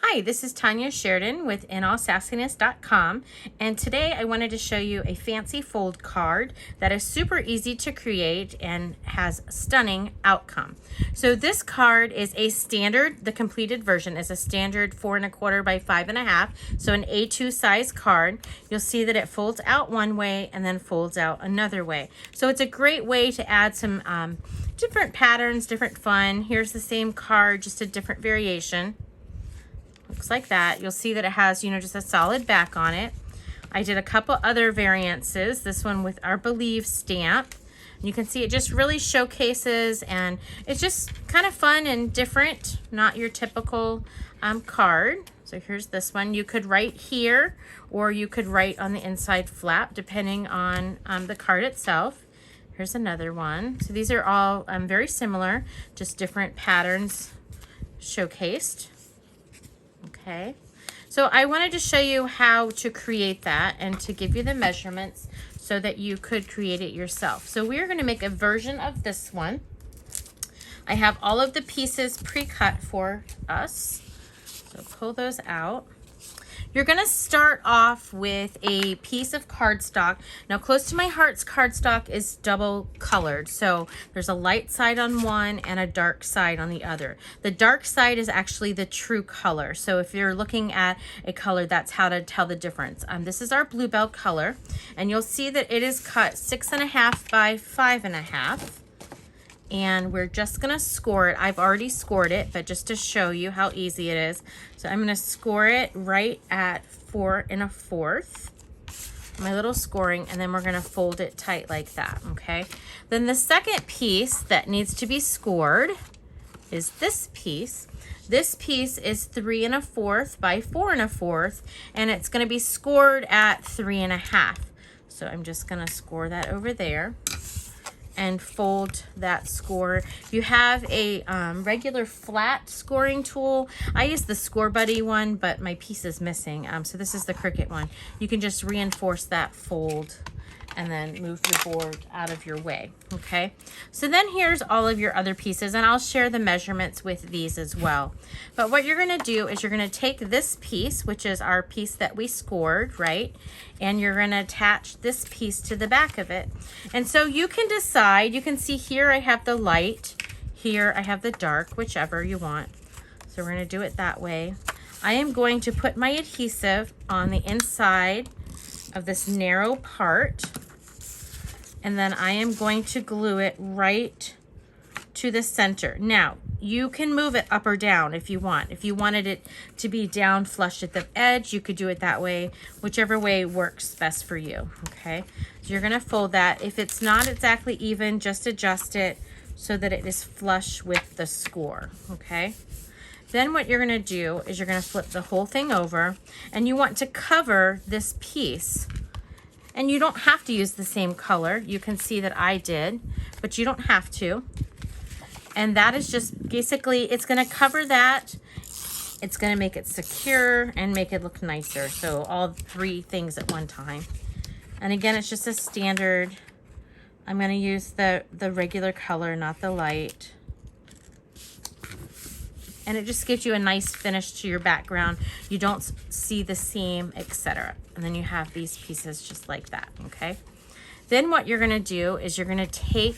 Hi, this is Tanya Sheridan with InAllSassiness.com, and today I wanted to show you a fancy fold card that is super easy to create and has stunning outcome. So this card is a standard, the completed version is a standard 4 1/4 by 5 1/2, so an A2 size card. You'll see that it folds out one way and then folds out another way. So it's a great way to add some different patterns, different fun. Here's the same card, just a different variation. Looks like that. You'll see that it has, just a solid back on it. I did a couple other variances. This one with our Believe stamp. You can see it just really showcases, and it's just kind of fun and different, not your typical card. So here's this one. You could write here, or you could write on the inside flap, depending on the card itself. Here's another one. So these are all very similar, just different patterns showcased. Okay, so I wanted to show you how to create that and to give you the measurements so that you could create it yourself. So we're going to make a version of this one. I have all of the pieces pre-cut for us. So pull those out. You're going to start off with a piece of cardstock. Now, Close to My Heart's cardstock is double colored. So there's a light side on one and a dark side on the other. The dark side is actually the true color. So if you're looking at a color, that's how to tell the difference. This is our Bluebell color, and you'll see that it is cut 6 1/2 by 5 1/2. And we're just gonna score it. I've already scored it, but just to show you how easy it is. So I'm gonna score it right at 4 1/4, my little scoring, and then we're gonna fold it tight like that, okay? Then the second piece that needs to be scored is this piece. This piece is 3 1/4 by 4 1/4, and it's gonna be scored at 3 1/2. So I'm just gonna score that over there and fold that score. You have a regular flat scoring tool. I use the Score Buddy one, but my piece is missing. So this is the Cricut one. You can just reinforce that fold and then move your board out of your way, okay? So then here's all of your other pieces, and I'll share the measurements with these as well. But what you're gonna do is you're gonna take this piece, which is our piece that we scored, right? And you're gonna attach this piece to the back of it. And so you can decide, you can see here I have the light, here I have the dark, whichever you want. So we're gonna do it that way. I am going to put my adhesive on the inside of this narrow part, and then I am going to glue it right to the center. Now, you can move it up or down if you want. If you wanted it to be down flush at the edge, you could do it that way, whichever way works best for you, okay? So you're gonna fold that. If it's not exactly even, just adjust it so that it is flush with the score, okay? Then what you're gonna do is you're gonna flip the whole thing over, and you want to cover this piece. And you don't have to use the same color. You can see that I did, but you don't have to. And that is just basically, it's gonna cover that. It's gonna make it secure and make it look nicer. So all three things at one time. And again, it's just a standard. I'm gonna use the regular color, not the light. And it just gives you a nice finish to your background. You don't see the seam, etc. And then you have these pieces just like that, okay? Then what you're gonna do is you're gonna take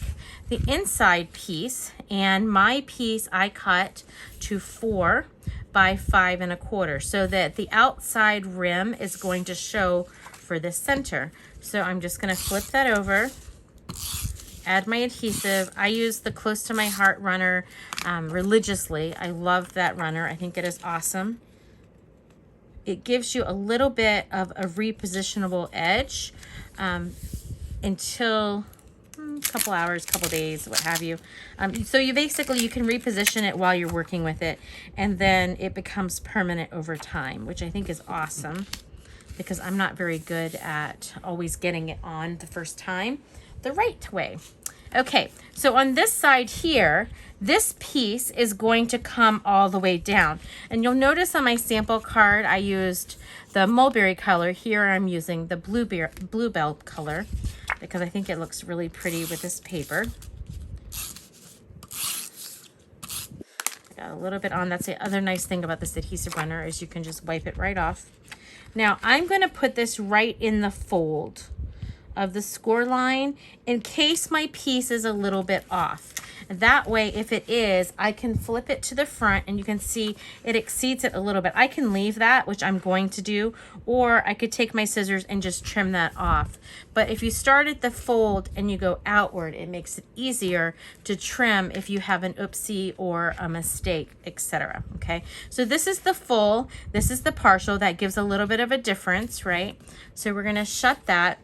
the inside piece, and my piece I cut to 4 by 5 1/4, so that the outside rim is going to show for the center. So I'm just gonna flip that over, add my adhesive. I use the Close to My Heart runner religiously. I love that runner. I think it is awesome. It gives you a little bit of a repositionable edge until a couple hours, couple days, what have you. So you basically, you can reposition it while you're working with it, and then it becomes permanent over time, which I think is awesome, because I'm not very good at always getting it on the first time the right way. Okay, so on this side here, this piece is going to come all the way down. And you'll notice on my sample card, I used the mulberry color. Here I'm using the bluebell color because I think it looks really pretty with this paper. Got a little bit on. That's the other nice thing about this adhesive runner is you can just wipe it right off. Now I'm going to put this right in the fold of the score line in case my piece is a little bit off. That way, if it is, I can flip it to the front and you can see it exceeds it a little bit. I can leave that, which I'm going to do, or I could take my scissors and just trim that off. But if you start at the fold and you go outward, it makes it easier to trim if you have an oopsie or a mistake, etc. Okay, so this is the full, this is the partial. That gives a little bit of a difference, right? So we're gonna shut that.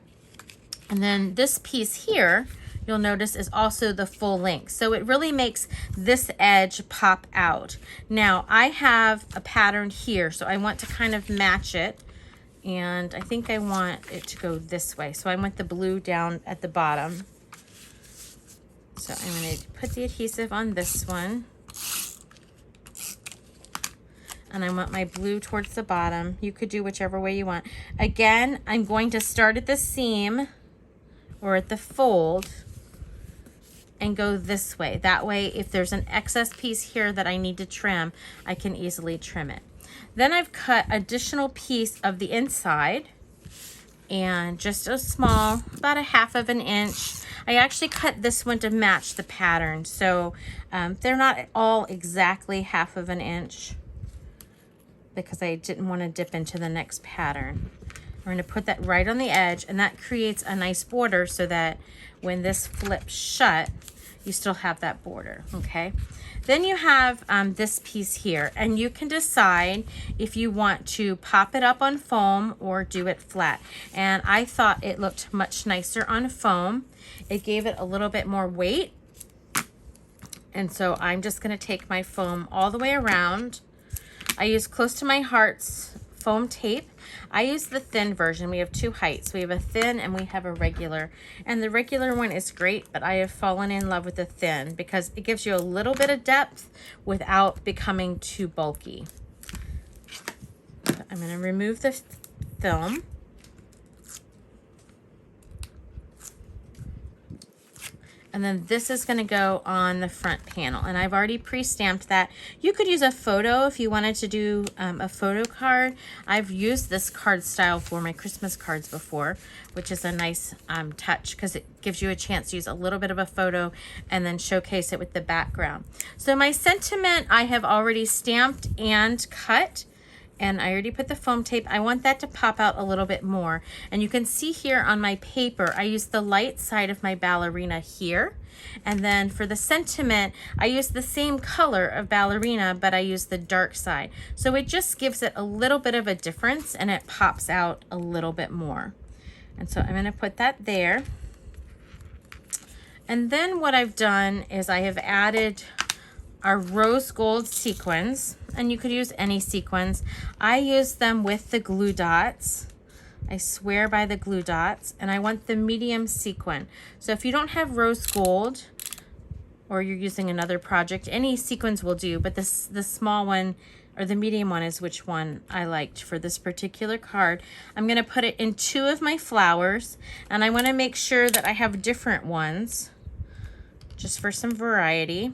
And then this piece here, you'll notice is also the full length. So it really makes this edge pop out. Now I have a pattern here, so I want to kind of match it. And I think I want it to go this way. So I want the blue down at the bottom. So I'm gonna put the adhesive on this one. And I want my blue towards the bottom. You could do whichever way you want. Again, I'm going to start at the seam or at the fold and go this way. That way, if there's an excess piece here that I need to trim, I can easily trim it. Then I've cut additional piece of the inside and just a small, about a 1/2 inch. I actually cut this one to match the pattern. So they're not all exactly 1/2 inch because I didn't want to dip into the next pattern. We're going to put that right on the edge, and that creates a nice border so that when this flips shut, you still have that border, okay? Then you have this piece here, and you can decide if you want to pop it up on foam or do it flat. And I thought it looked much nicer on foam. It gave it a little bit more weight. And so I'm just going to take my foam all the way around. I use Close to My Heart's foam tape. I use the thin version. We have two heights. We have a thin and we have a regular. And the regular one is great, but I have fallen in love with the thin because it gives you a little bit of depth without becoming too bulky. So I'm going to remove the film. And then this is going to go on the front panel. And I've already pre-stamped that. You could use a photo if you wanted to do a photo card. I've used this card style for my Christmas cards before, which is a nice touch because it gives you a chance to use a little bit of a photo and then showcase it with the background. So my sentiment I have already stamped and cut. And I already put the foam tape. I want that to pop out a little bit more. And you can see here on my paper, I used the light side of my ballerina here. And then for the sentiment, I used the same color of ballerina, but I used the dark side. So it just gives it a little bit of a difference and it pops out a little bit more. And so I'm gonna put that there. And then what I've done is I have added our rose gold sequins, and you could use any sequins. I use them with the glue dots. I swear by the glue dots, and I want the medium sequin. So if you don't have rose gold or you're using another project, any sequins will do, but the small one or the medium one is which one I liked for this particular card. I'm gonna put it in 2 of my flowers, and I wanna make sure that I have different ones just for some variety.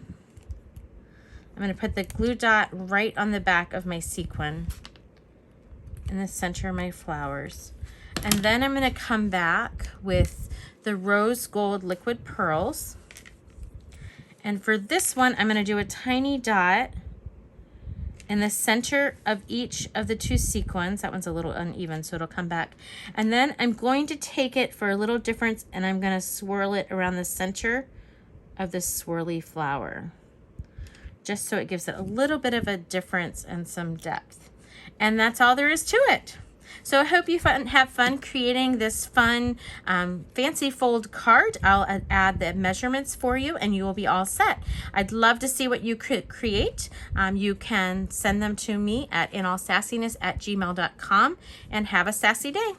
I'm going to put the glue dot right on the back of my sequin in the center of my flowers. And then I'm going to come back with the rose gold liquid pearls. And for this one, I'm going to do a tiny dot in the center of each of the 2 sequins. That one's a little uneven, so it'll come back. And then I'm going to take it for a little difference, and I'm going to swirl it around the center of the swirly flower, just so it gives it a little bit of a difference and some depth. And that's all there is to it. So I hope you have fun creating this fun fancy fold card. I'll add the measurements for you and you will be all set. I'd love to see what you could create. You can send them to me at inallsassiness@gmail.com, and have a sassy day.